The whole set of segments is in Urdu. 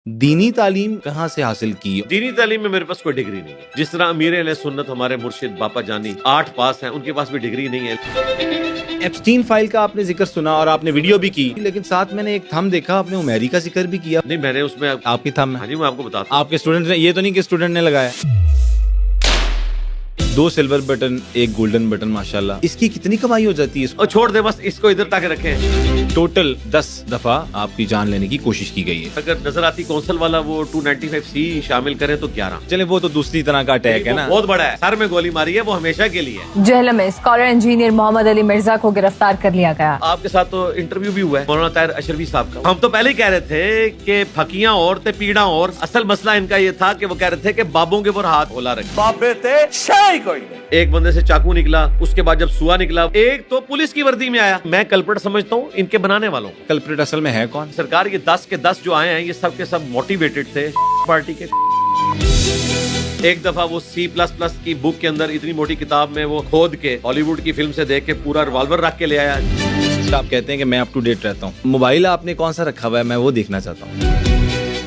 دینی تعلیم کہاں سے حاصل کی؟ دینی تعلیم میں میرے پاس کوئی ڈگری نہیں ہے. جس طرح امیر اہل سنت ہمارے مرشد باپا جانی 8 پاس ہیں، ان کے پاس بھی ڈگری نہیں ہے. ایپسٹین فائل کا آپ نے ذکر سنا اور آپ نے ویڈیو بھی کی، لیکن ساتھ میں نے ایک تھم دیکھا، آپ نے عمیری کا ذکر بھی کیا. نہیں، میں نے اس میں آپ کی تھم ہاں جی میں آپ کو بتاتا ہوں. آپ کے اسٹوڈنٹ نے، یہ تو نہیں کہ اسٹوڈنٹ نے لگایا. 2 سلور بٹن 1 گولڈن بٹن، ماشاءاللہ. اس کی کتنی کمائی ہو جاتی ہے؟ اور چھوڑ دے بس اس کو ادھر تک رکھیں. ٹوٹل 10 دفعہ آپ کی جان لینے کی کوشش کی گئی ہے. اگر نظر آتی کونسل والا وہ 295C شامل کریں تو 11. چلے وہ تو دوسری طرح کا اٹیک ہے نا، بہت بڑا ہے. سر میں گولی ماری ہے، وہ ہمیشہ کے لیے. جہلم میں اسکالر انجینئر محمد علی مرزا کو گرفتار کر لیا گیا. آپ کے ساتھ تو انٹرویو بھی ہوا ہے مولانا طاہر اشرفی صاحب کا. ہم تو پہلے ہی کہہ رہے تھے کہ پھکیاں اور تے پیڑاں اور. اصل مسئلہ ان کا یہ تھا کہ وہ کہہ رہے تھے کہ بابوں کے اوپر ہاتھ کھولا رکھے. بابے تھے شاہی کوئی نہیں. ایک بندے سے چاقو نکلا، اس کے بعد جب سوا نکلا، ایک تو پولیس کی وردی میں آیا. میں کلپریٹ سمجھتا ہوں ان کے بنانے والوں. کلپریٹ اصل میں ہے کون؟ سرکار یہ 10 کے 10 جو آئے ہیں یہ سب کے سب موٹیویٹڈ تھے پارٹی کے. ایک دفعہ وہ C++ کی بک کے اندر اتنی موٹی کتاب میں وہ کھود کے ہالی ووڈ کی فلم سے دیکھ کے پورا ریوالور رکھ کے لے آیا. آپ کہتے ہیں کہ میں اپ ٹو ڈیٹ رہتا ہوں. موبائل آپ نے کون سا رکھا ہوا ہے؟ میں وہ دیکھنا چاہتا ہوں.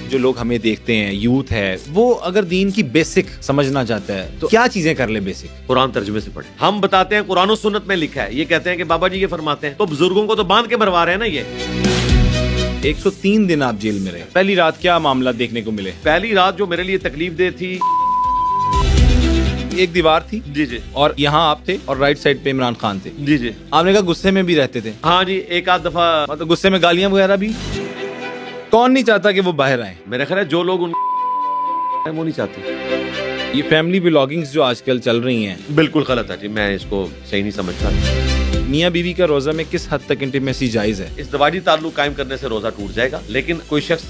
جو لوگ ہمیں دیکھتے ہیں، یوتھ ہے، وہ اگر دین کی بیسک سمجھنا چاہتا ہے تو کیا چیزیں کر لے بیسک؟ قرآن ترجمے سے پڑھے. ہم بتاتے ہیں قرآن و سنت میں لکھا ہے. یہ کہتے ہیں کہ بابا جی یہ فرماتے ہیں، تو بزرگوں کو تو باندھ کے مروا رہے ہیں نا. یہ 103 دن آپ جیل میں رہے. پہلی رات کیا معاملہ دیکھنے کو ملے؟ پہلی رات جو میرے لیے تکلیف دہ تھی، ایک دیوار تھی جی اور یہاں آپ تھے اور رائٹ سائڈ پہ عمران خان تھے. جی آپ نے کہا غصے میں بھی رہتے تھے. ہاں جی. ایک آدھ دفعہ مطلب غصے میں گالیاں وغیرہ بھی. کون نہیں چاہتا کہ وہ باہر آئیں؟ میرا خیال ہے جو لوگ ان وہ نہیں چاہتے. یہ فیملی بلاگنگز جو آج کل چل رہی ہیں بالکل غلط ہے جی. میں اس کو صحیح نہیں سمجھتا. میاں بیوی کا روزہ میں کس حد تک انٹیمیسی جائز ہے؟ اس دواجی تعلق قائم کرنے سے روزہ ٹوٹ جائے گا، لیکن کوئی شخص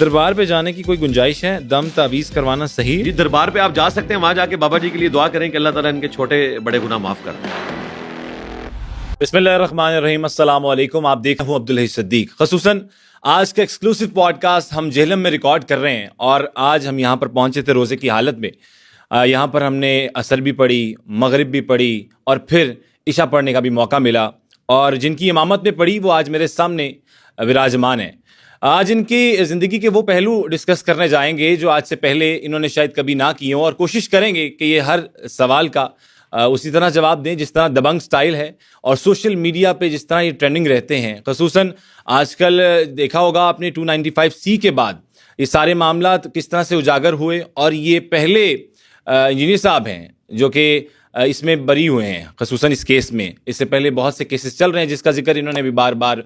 دربار پہ جانے کی کوئی گنجائش ہے؟ دم تعویذ کروانا صحیح؟ جی دربار پہ آپ جا سکتے ہیں. وہاں جا کے بابا جی کے لیے دعا کریں کہ اللہ تعالیٰ ان کے چھوٹے بڑے گناہ معاف کر دیں. بسم اللہ الرحمن الرحیم. السلام علیکم. آپ دیکھ رہے ہیں عبدالحی صدیق. خصوصاً آج کا ایکسکلوسیو پوڈ کاسٹ ہم جہلم میں ریکارڈ کر رہے ہیں اور آج ہم یہاں پر پہنچے تھے روزے کی حالت میں. یہاں پر ہم نے عصر بھی پڑھی، مغرب بھی پڑھی اور پھر عشاء پڑھنے کا بھی موقع ملا. اور جن کی امامت میں پڑھی وہ آج میرے سامنے وراجمان ہیں. آج ان کی زندگی کے وہ پہلو ڈسکس کرنے جائیں گے جو آج سے پہلے انہوں نے شاید کبھی نہ کیے ہوں، اور کوشش کریں گے کہ یہ ہر سوال کا اسی طرح جواب دیں جس طرح دبنگ سٹائل ہے اور سوشل میڈیا پہ جس طرح یہ ٹرینڈنگ رہتے ہیں. خصوصاً آج کل دیکھا ہوگا آپ نے 295C کے بعد یہ سارے معاملات کس طرح سے اجاگر ہوئے، اور یہ پہلے انجینئر صاحب ہیں جو کہ اس میں بری ہوئے ہیں. خصوصاً اس کیس میں اس سے پہلے بہت سے کیسز چل رہے ہیں جس کا ذکر انہوں نے بھی بار بار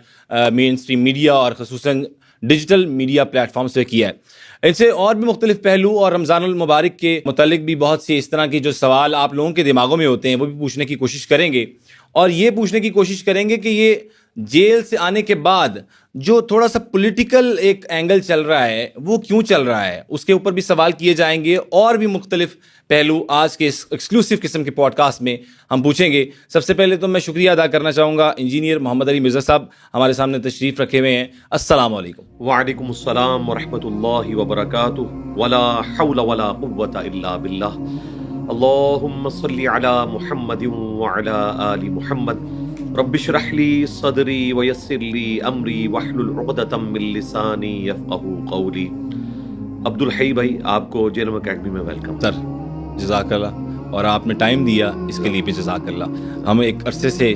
مین اسٹریم میڈیا اور خصوصاً ڈیجیٹل میڈیا پلیٹ فارمز پہ کیا ہے. ان سے اور بھی مختلف پہلو اور رمضان المبارک کے متعلق بھی بہت سی اس طرح کی جو سوال آپ لوگوں کے دماغوں میں ہوتے ہیں وہ بھی پوچھنے کی کوشش کریں گے، اور یہ پوچھنے کی کوشش کریں گے کہ یہ جیل سے آنے کے بعد جو تھوڑا سا پولیٹیکل ایک اینگل چل رہا ہے وہ کیوں چل رہا ہے، اس کے اوپر بھی سوال کیے جائیں گے. اور بھی مختلف پہلو آج کے اس ایکسکلوسیو قسم کے پوڈ کاسٹ میں ہم پوچھیں گے. سب سے پہلے تو میں شکریہ ادا کرنا چاہوں گا انجینئر محمد علی مرزا صاحب ہمارے سامنے تشریف رکھے ہوئے ہیں. السلام علیکم. وعلیکم السلام ورحمۃ اللہ وبرکاتہ. ولا حول ولا قوۃ الا باللہ. اللہم صلی علی محمد وعلی آل محمد. رب اشرح لی صدری ویسر لی امری واحلل عقدۃ من لسانی یفقہوا قولی. عبدالحی بھائی آپ کو جہلم اکیڈمی میں ویلکم. سر جزاک اللہ، اور آپ نے ٹائم دیا اس کے لیے بھی جزاک اللہ. ہم ایک عرصے سے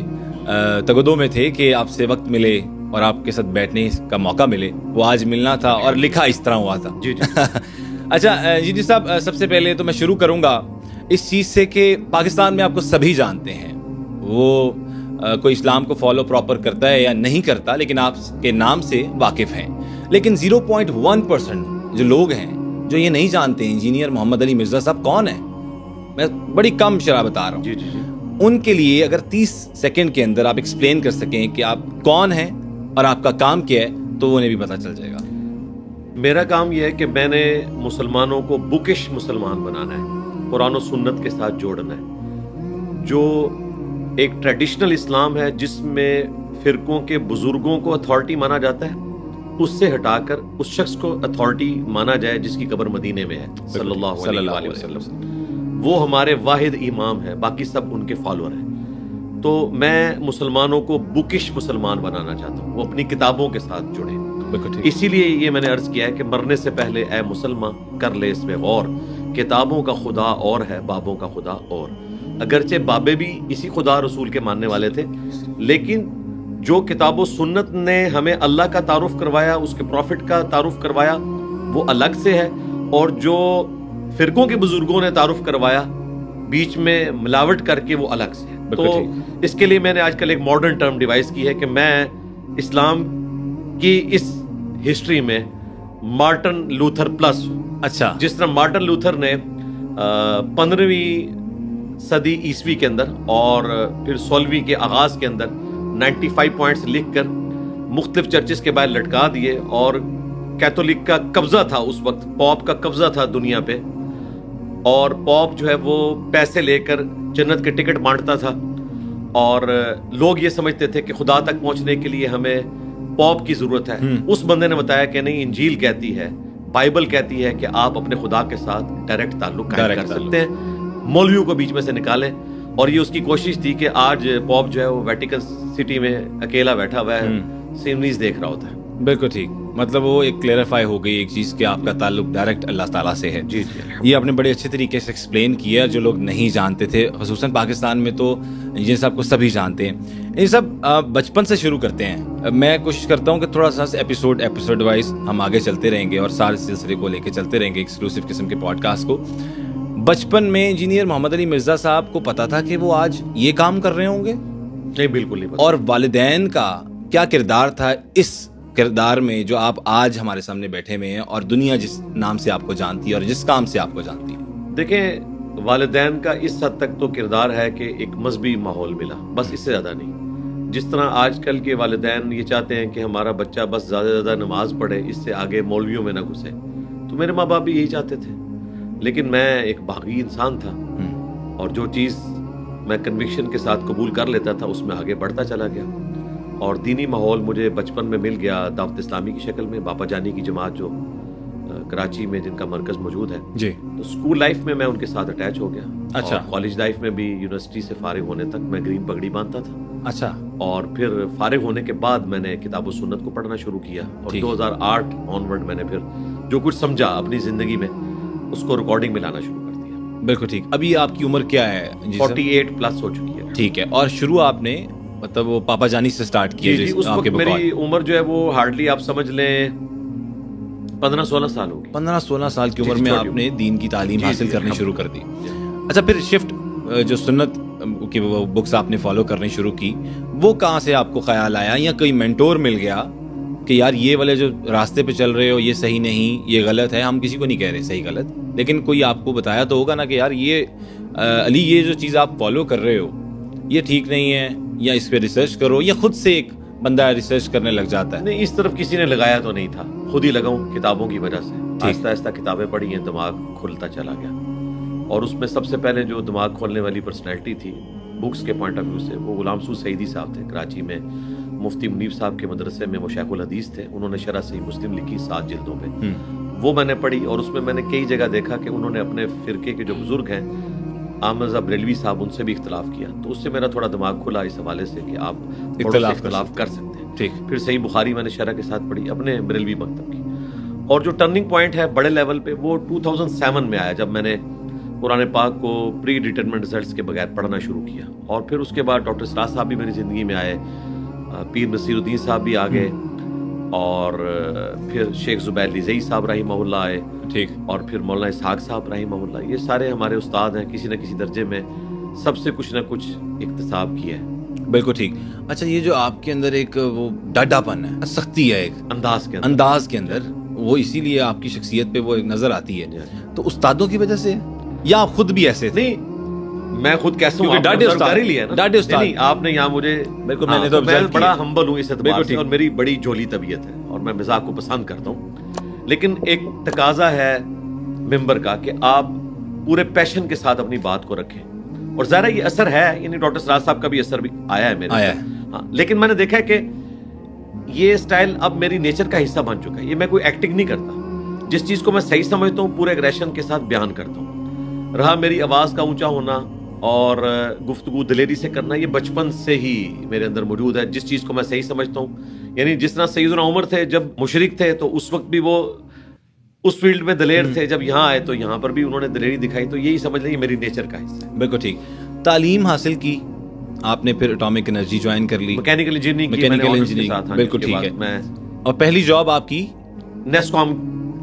تگدو میں تھے کہ آپ سے وقت ملے اور آپ کے ساتھ بیٹھنے کا موقع ملے، وہ آج ملنا تھا اور لکھا اس طرح ہوا تھا. جی اچھا جی صاحب، سب سے پہلے تو میں شروع کروں گا اس چیز سے کہ پاکستان میں آپ کو سبھی جانتے ہیں، وہ کوئی اسلام کو فالو پراپر کرتا ہے یا نہیں کرتا، لیکن آپ کے نام سے واقف ہیں. لیکن 0.1% جو لوگ ہیں جو یہ نہیں جانتے ہیں انجینئر محمد علی مرزا صاحب کون ہیں. میں بڑی کم شرح بتا رہا ہوں. جی ان کے لیے اگر 30 سیکنڈ کے اندر آپ ایکسپلین کر سکیں کہ آپ کون ہیں اور آپ کا کام کیا ہے تو انہیں بھی پتہ چل جائے گا. میرا کام یہ ہے کہ میں نے مسلمانوں کو بکش مسلمان بنانا ہے، قرآن و سنت کے ساتھ جوڑنا ہے. جو ایک ٹریڈیشنل اسلام ہے جس میں فرقوں کے بزرگوں کو اتھارٹی مانا جاتا ہے، اس سے ہٹا کر اس شخص کو اتھارٹی مانا جائے جس کی قبر مدینے میں ہے صلی اللہ علیہ وسلم. وہ ہمارے واحد امام ہے، باقی سب ان کے فالوور ہیں. تو میں مسلمانوں کو بکش مسلمان بنانا چاہتا ہوں، وہ اپنی کتابوں کے ساتھ جڑیں. بالکل ٹھیک. اسی لیے یہ میں نے عرض کیا ہے کہ مرنے سے پہلے اے مسلمان کر لے اس میں غور، کتابوں کا خدا اور ہے، بابوں کا خدا اور. اگرچہ بابے بھی اسی خدا رسول کے ماننے والے تھے، لیکن جو کتاب و سنت نے ہمیں اللہ کا تعارف کروایا، اس کے پروفٹ کا تعارف کروایا، وہ الگ سے ہے، اور جو فرقوں کے بزرگوں نے تعارف کروایا بیچ میں ملاوٹ کر کے، وہ الگ سے ہے. تو اس کے لیے میں نے آج کل ایک ماڈرن ٹرم ڈیوائز کی ہے کہ میں اسلام کی اس ہسٹری میں مارٹن لوتھر پلس ہوں. اچھا. جس طرح مارٹن لوتھر نے 15ویں صدی عیسوی کے اندر اور پھر 16ویں کے آغاز کے اندر 95 پوائنٹس لکھ کر مختلف چرچز کے باہر لٹکا دیے، اور کیتھولک کا قبضہ تھا اس وقت، پوپ کا قبضہ تھا دنیا پہ، اور پوپ جو ہے وہ پیسے لے کر جنت کے ٹکٹ بانٹتا تھا، اور لوگ یہ سمجھتے تھے کہ خدا تک پہنچنے کے لیے ہمیں پوپ کی ضرورت ہے. اس بندے نے بتایا کہ نہیں، انجیل کہتی ہے، بائبل کہتی ہے کہ آپ اپنے خدا کے ساتھ ڈائریکٹ تعلق قائم کر سکتے ہیں، مولویوں کو بیچ میں سے نکالیں. اور یہ اس کی کوشش تھی کہ آج پوپ جو ہے وہ ویٹیکن سٹی میں اکیلا بیٹھا ہوا ہے، سینریز دیکھ رہا ہوتا ہے. بالکل ٹھیک. مطلب وہ ایک کلیریفائی ہو گئی ایک چیز کہ آپ کا تعلق ڈائریکٹ اللہ تعالیٰ سے ہے. جی. یہ آپ نے بڑے اچھے طریقے سے ایکسپلین کیا، جو لوگ نہیں جانتے تھے، خصوصاً پاکستان میں تو انجینئر صاحب کو سبھی جانتے ہیں. یہ سب بچپن سے شروع کرتے ہیں. میں کوشش کرتا ہوں کہ تھوڑا سا ایپیسوڈ وائز ہم آگے چلتے رہیں گے اور سارے سلسلے کو لے کے چلتے رہیں گے، ایکسکلوسیو قسم کے پوڈ کاسٹ کو. بچپن میں انجینئر محمد علی مرزا صاحب کو پتا تھا کہ وہ آج یہ کام کر رہے ہوں گے؟ نہیں، بالکل نہیں. اور والدین کا کیا کردار تھا اس کردار میں جو آپ آج ہمارے سامنے بیٹھے ہوئے ہیں اور دنیا جس نام سے آپ کو جانتی ہے اور جس کام سے آپ کو جانتی ہے؟ دیکھیں، والدین کا اس حد تک تو کردار ہے کہ ایک مذہبی ماحول ملا، بس اس سے زیادہ نہیں. جس طرح آج کل کے والدین یہ چاہتے ہیں کہ ہمارا بچہ بس زیادہ سے زیادہ نماز پڑھے، اس سے آگے مولویوں میں نہ گھسے، تو میرے ماں باپ بھی یہی چاہتے تھے. لیکن میں ایک باغی انسان تھا، اور جو چیز میں کنوکشن کے ساتھ قبول کر لیتا تھا اس میں آگے بڑھتا چلا گیا. اور دینی ماحول مجھے بچپن میں مل گیا دعوت اسلامی کی شکل میں. باپا جانی کی جماعت جو کراچی میں جن کا مرکز موجود ہے، جی، تو اسکول لائف میں میں ان کے ساتھ اٹیچ ہو گیا. اچھا. کالج لائف میں بھی یونیورسٹی سے فارغ ہونے تک میں گرین پگڑی باندھتا تھا. اچھا. اور پھر فارغ ہونے کے بعد میں نے کتاب و سنت کو پڑھنا شروع کیا، اور 2008 آنورڈ میں نے پھر جو کچھ سمجھا اپنی زندگی میں اس کو ریکارڈنگ میں لانا شروع کر دیا. بالکل ٹھیک. ابھی آپ کی عمر کیا ہے؟ 48 پلس ہو چکی ہے. ٹھیک ہے. اور شروع آپ نے مطلب وہ پاپا جانی سے سٹارٹ کیا؟ جی. اس وقت میری عمر جو ہے وہ ہارڈلی آپ سمجھ لیں 15-16 سال ہوگی. 15-16 سال کی عمر میں آپ نے دین کی تعلیم حاصل کرنی شروع کر دی. اچھا، پھر شفٹ جو سنت کی بکس آپ نے فالو کرنی شروع کی، وہ کہاں سے آپ کو خیال آیا، یا کوئی مینٹور مل گیا کہ یار یہ والے جو راستے پہ چل رہے ہو یہ صحیح نہیں، یہ غلط ہے؟ ہم کسی کو نہیں کہہ رہے صحیح غلط، لیکن کوئی آپ کو بتایا تو ہوگا نا کہ یار یہ علی یہ جو چیز آپ فالو کر رہے ہو یہ ٹھیک نہیں ہے، یا اس پہ ریسرچ کرو، یا خود سے ایک بندہ ریسرچ کرنے لگ جاتا ہے؟ نہیں، اس طرف کسی نے لگایا تو نہیں تھا، خود ہی لگاؤں کتابوں کی وجہ سے. آہستہ آہستہ کتابیں پڑھی ہیں، دماغ کھلتا چلا گیا. اور اس میں سب سے پہلے جو دماغ کھولنے والی پرسنالٹی تھی بکس کے پوائنٹ آف ویو سے، وہ غلام سود سعیدی صاحب تھے. کراچی میں مفتی منیب صاحب کے مدرسے میں وہ شیخ الحدیث تھے. انہوں نے شرح صحیح مسلم لکھی 7 جلدوں پہ، وہ میں نے پڑھی. اور اس میں میں نے کئی جگہ دیکھا کہ انہوں نے اپنے فرقے کے جو بزرگ ہیں احمد رضا بریلوی صاحب، ان سے بھی اختلاف کیا. تو اس سے میرا تھوڑا دماغ کھلا اس حوالے سے کہ آپ اختلاف کر سکتے ہیں. ٹھیک. پھر صحیح بخاری میں نے شرح کے ساتھ پڑھی اپنے بریلوی مکتب کی. اور جو ٹرننگ پوائنٹ ہے بڑے لیول پہ وہ 2007 میں آیا، جب میں نے قرآن پاک کو پری ڈیٹرمنٹ رزلٹس کے بغیر پڑھنا شروع کیا. اور پھر اس کے بعد ڈاکٹر سراج صاحب بھی میری زندگی میں آئے، پیر نصیر الدین صاحب بھی آ گئے، اور پھر شیخ زبیر لزئی صاحب رحمہ اللہ آئے. ٹھیک. اور پھر مولانا اسحاق صاحب رحمہ اللہ. یہ سارے ہمارے استاد ہیں، کسی نہ کسی درجے میں سب سے کچھ نہ کچھ اکتساب کیا ہے. بالکل ٹھیک. اچھا، یہ جو آپ کے اندر ایک وہ ڈاڈا پن ہے، سختی ہے ایک انداز کے اندر، وہ اسی لیے آپ کی شخصیت پہ وہ ایک نظر آتی ہے. تو استادوں کی وجہ سے، یا آپ خود بھی ایسے تھے؟ نہیں، میں خود کیسا ہوں، ڈاڈے استاد نہیں، آپ نے یہاں مجھے بالکل، میں نے تو میں بڑا ہمبل ہوں اس اعتبار سے، اور میری بڑی جولی طبیعت ہے اور میں مزاح کو پسند کرتا ہوں. لیکن ایک تقاضا ہے ممبر کا کہ آپ پورے پیشن کے ساتھ اپنی بات کو رکھیں. اور ظاہر یہ اثر ہے، یعنی ڈاکٹر سراج صاحب کا بھی اثر بھی آیا ہے میرے. ہاں، لیکن میں نے دیکھا ہے کہ یہ سٹائل اب میری نیچر کا حصہ بن چکا ہے. یہ میں کوئی ایکٹنگ نہیں کرتا، جس چیز کو میں صحیح سمجھتا ہوں پورے ایگریشن کے ساتھ بیان کرتا ہوں. رہا میری آواز کا اونچا ہونا اور گفتگو دلیری سے کرنا یہ بچپن سے ہی میرے اندر موجود ہے. جس چیز کو میں صحیح سمجھتا ہوں, یعنی جس طرح سیدنا عمر تھے جب مشرک تھے تو اس وقت بھی وہ اس فیلڈ میں دلیر تھے, جب یہاں آئے تو یہاں پر بھی انہوں نے دلیری دکھائی. تو یہی سمجھ لیں یہ میری نیچر کا حصہ ہے. بالکل ٹھیک. تعلیم حاصل کی آپ نے, پھر اٹامک انرجی جوائن کر لی, میکینیکل انجینئرنگ کی میں نے آنرز کے ساتھ. بالکل ٹھیک ہے. اور پہلی جاب آپ کی نیسکام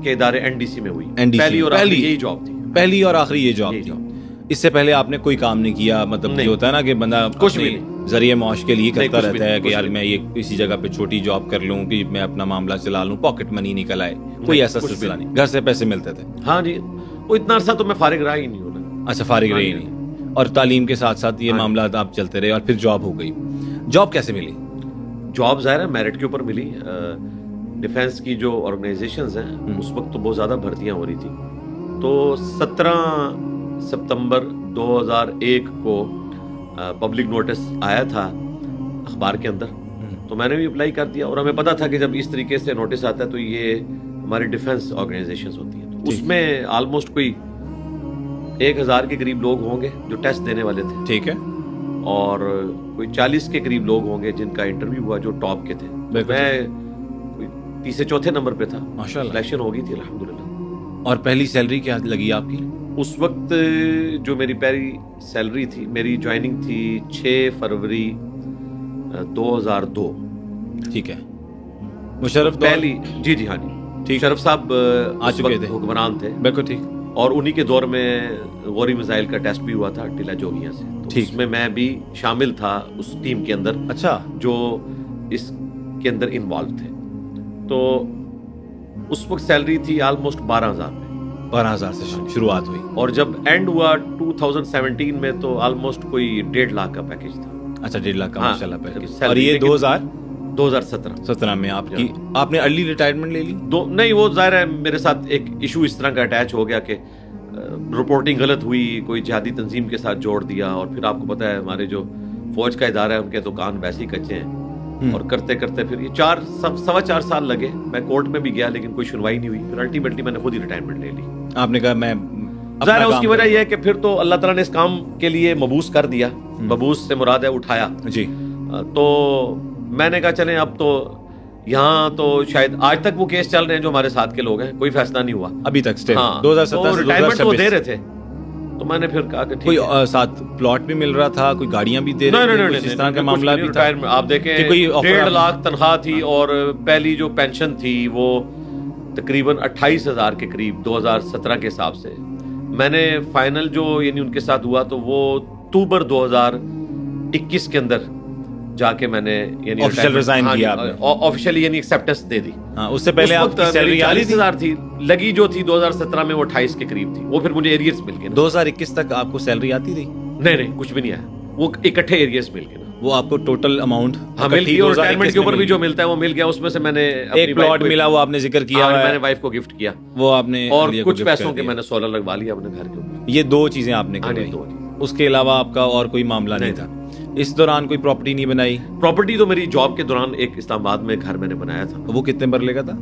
کے ادارے NDC میں ہوئی. پہلی اور آخری یہی جاب تھی. پہلی اور آخری یہ جاب تھی. اس سے پہلے آپ نے کوئی کام نہیں کیا, مطلب یہ ہوتا ہے نا کہ بندہ کچھ بھی ذریعہ معاش کے لیے کرتا رہتا ہے کہ یار میں یہ کسی جگہ پہ چھوٹی جاب کر لوں کہ میں اپنا معاملہ چلا لوں, پاکٹ منی نکل آئے, کوئی ایسا سلسلہ نہیں, گھر سے پیسے ملتے تھے؟ ہاں جی, وہ اتنا عرصہ تو میں فارغ رہا ہی نہیں ہونا. اچھا, فارغ رہی نہیں. اور تعلیم کے ساتھ ساتھ یہ معاملات آپ چلتے رہے, اور پھر جاب ہو گئی. جاب کیسے ملی؟ جاب ظاہر ہے میرٹ کے اوپر ملی. ڈیفینس کی جو آرگنائزیشنز ہیں اس وقت تو بہت زیادہ بھرتیاں ہو رہی تھی. تو 17 ستمبر 2001 کو پبلک نوٹس آیا تھا اخبار کے اندر, تو میں نے بھی اپلائی کر دیا. اور ہمیں پتا تھا کہ جب اس طریقے سے نوٹس آتا ہے تو یہ ہماری ڈیفینس آرگنائزیشنز ہوتی ہیں. تو اس میں آلموسٹ کوئی 1000 کے قریب لوگ ہوں گے جو ٹیسٹ دینے والے تھے. ٹھیک ہے. اور کوئی 40 کے قریب لوگ ہوں گے جن کا انٹرویو ہوا جو ٹاپ کے تھے. میں کوئی تیسرے چوتھے نمبر پہ تھا. ماشاءاللہ سلیکشن ہو گئی تھی الحمدللہ. اور پہلی سیلری کیا لگی آپ کی اس وقت؟ جو میری پہلی سیلری تھی, میری جوائننگ تھی 6 فروری 2002. ٹھیک ہے. مشرف پہلی جی ہاں جی, شرف صاحب آ چکے تھے, حکمران تھے. بالکل ٹھیک. اور انہی کے دور میں غوری میزائل کا ٹیسٹ بھی ہوا تھا ٹیلا جوگیاں سے. اس میں میں بھی شامل تھا اس ٹیم کے اندر. اچھا. جو اس کے اندر انوالو تھے. تو اس وقت سیلری تھی آلموسٹ 12,000 میں. 12,000 سے شروعات ہوئی. اور جب اینڈ ہوا 2017 میں تو آلموسٹ کوئی 1.5 لاکھ کا پیکیج تھا. اچھا, 1.5 لاکھ کا ماشاءاللہ پیکیج. اور یہ 2017 میں آپ کی, آپ نے ارلی ریٹائرمنٹ لے لی؟ نہیں, وہ ظاہر ہے میرے ساتھ ایک ایشو اس طرح کا اٹیچ ہو گیا کہ رپورٹنگ غلط ہوئی, کوئی جہادی تنظیم کے ساتھ جوڑ دیا. اور پھر آپ کو پتا ہے ہمارے جو فوج کا ادارہ ہے ان کے دکان ویسے ہی کچے ہیں. اور کرتے کرتے پھر یہ 4 سال لگے. میں کورٹ میں بھی گیا لیکن کوئی سنوائی نہیں ہوئی. پھر الٹیمیٹلی میں نے خود ہی ریٹائرمنٹ لے لی. آپ نے کہا میں, ظاہر ہے اس کی وجہ یہ ہے کہ پھر تو اللہ تعالیٰ نے اس کام کے لیے مبوس کر دیا. مبوس سے مراد ہے اٹھایا. جی. تو میں نے کہا چلیں اب تو یہاں تو شاید آج تک وہ کیس چل رہے ہیں جو ہمارے ساتھ کے لوگ ہیں, کوئی فیصلہ نہیں ہوا ابھی تک. 2017 ریٹائرمنٹ وہ دے رہے تھے. تو میں نے پھر کہا کہ کوئی ساتھ پلاٹ بھی مل رہا تھا, کوئی گاڑیاں بھی دے رہے تھے, اس طرح کا معاملہ بھی تھا. آپ دیکھیں 1.5 لاکھ تنخواہ تھی اور پہلی جو پینشن تھی وہ تقریباً 28,000 کے قریب 2017 کے حساب سے. میں نے فائنل جو یعنی ان کے ساتھ ہوا تو وہ اکتوبر 2021 کے اندر جا کے میں نے یعنی آفیشیل ریزائن کیا, آفیشیلی یعنی ایکسیپٹنس دے دی. اس سے پہلے آپ کی سیلری 40,000 تھی, لگی جو تھی 2017 میں وہ 28 کے قریب تھی. وہ پھر مجھے ایریئرز مل گئے. 2021 تک آپ کو سیلری آتی تھی؟ نہیں, کچھ بھی نہیں آیا. وہ اکٹھے ایریئرز مل گئے. وہ آپ کو ٹوٹل اماؤنٹ مل گئی. اور ریٹائرمنٹ کے اوپر بھی جو ملتا ہے وہ مل گیا. اس میں سے میں نے ایک پلاٹ ملا, وہ آپ نے ذکر کیا, میں نے وائف کو گفٹ کیا. وہ آپ نے, اور کچھ پیسوں کے میں نے سولر لگوا لیا اپنے گھر کے اوپر. یہ 2 چیزیں آپ نے کی. اس کے علاوہ آپ کا اور کوئی معاملہ نہیں تھا؟ اس دوران کوئی پراپرٹی نہیں بنائی؟ پراپرٹی تو میری جاب کے دوران ایک اسلام آباد میں گھر میں نے بنایا تھا. وہ کتنے مرلے کا تھا؟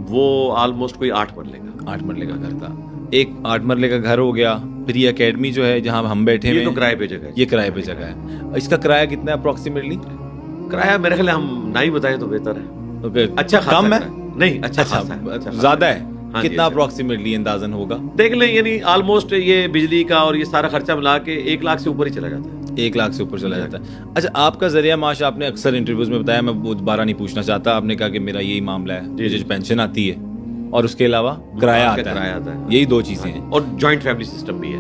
وہ آلموسٹ کوئی 8 مرلے کا. 8 مرلے کا گھر تھا. ایک 8 مرلے کا گھر ہو گیا. پھر یہ اکیڈمی جو ہے جہاں ہم بیٹھے ہیں, یہ تو کرائے پہ جگہ ہے. یہ کرائے پہ جگہ ہے. اس کا کرایہ کتنا ہے اپروکسیمیٹلی؟ کرایہ میرے خیال ہم نہ ہی بتائیں تو بہتر ہے. اچھا کم ہے؟ نہیں, اچھا خاصا زیادہ ہے. کتنا اپروکسیمیٹلی اندازن ہوگا؟ دیکھ لیں یعنی آلموسٹ یہ بجلی کا اور یہ سارا خرچہ ملا کے 1 لاکھ سے اوپر ہی چلا جاتا ہے. 1 لاکھ سے اوپر چلا جاتا ہے. اچھا, آپ کا ذریعہ معاش آپ نے اکثر انٹرویوز میں بتایا, میں وہ دوبارہ نہیں پوچھنا چاہتا. آپ نے کہا کہ میرا یہی معاملہ ہے, مجھے جو پینشن آتی ہے اور اس کے علاوہ کرایہ آتا ہے. یہی 2 چیزیں ہیں. اور جوائنٹ فیملی سسٹم بھی ہے.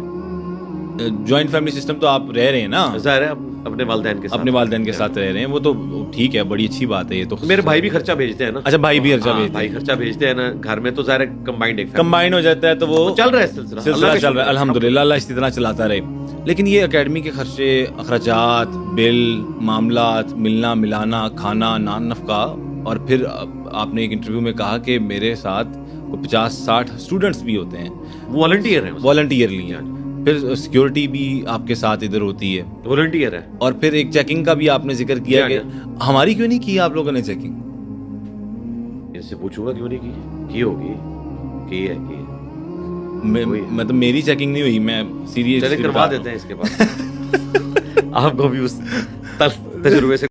جوائنٹ فیملی سسٹم تو آپ رہ رہے ہیں نا, ظاہر ہے اپنے والدین کے ساتھ. اپنے والدین کے ساتھ رہ رہے ہیں, وہ تو ٹھیک ہے, بڑی اچھی بات ہے. یہ تو میرے بھائی بھی خرچہ بھیجتے ہیں نا. اچھا, بھائی بھی خرچہ بھیجتے ہیں نا گھر میں, تو ظاہر ہے کمبائنڈ ہو جاتا ہے. تو وہ چل رہا ہے سلسلہ چل رہا ہے الحمدللہ. اللہ اسی طرح چلاتا رہے. لیکن یہ اکیڈمی کے خرچے, اخراجات, بل, معاملات, ملنا ملانا, کھانا, نان نفقہ, اور پھر آپ نے ایک انٹرویو میں کہا کہ میرے ساتھ 50-60 اسٹوڈنٹس بھی ہوتے ہیں, والنٹیئرلی ہیں. پھر سیکیورٹی بھی آپ کے ساتھ ادھر ہوتی ہے, والنٹیئر ہے. اور پھر ایک چیکنگ کا بھی آپ نے ذکر کیا کہ ہماری کیوں نہیں کی آپ لوگوں نے چیکنگ؟ ان سے پوچھوں گا کیوں نہیں کی ہوگی. کی ہے مطلب میری چیکنگ نہیں ہوئی. میں سیریس کروا دیتے ہیں اس کے بعد. آپ کو بھی اس تلخ تجربے سے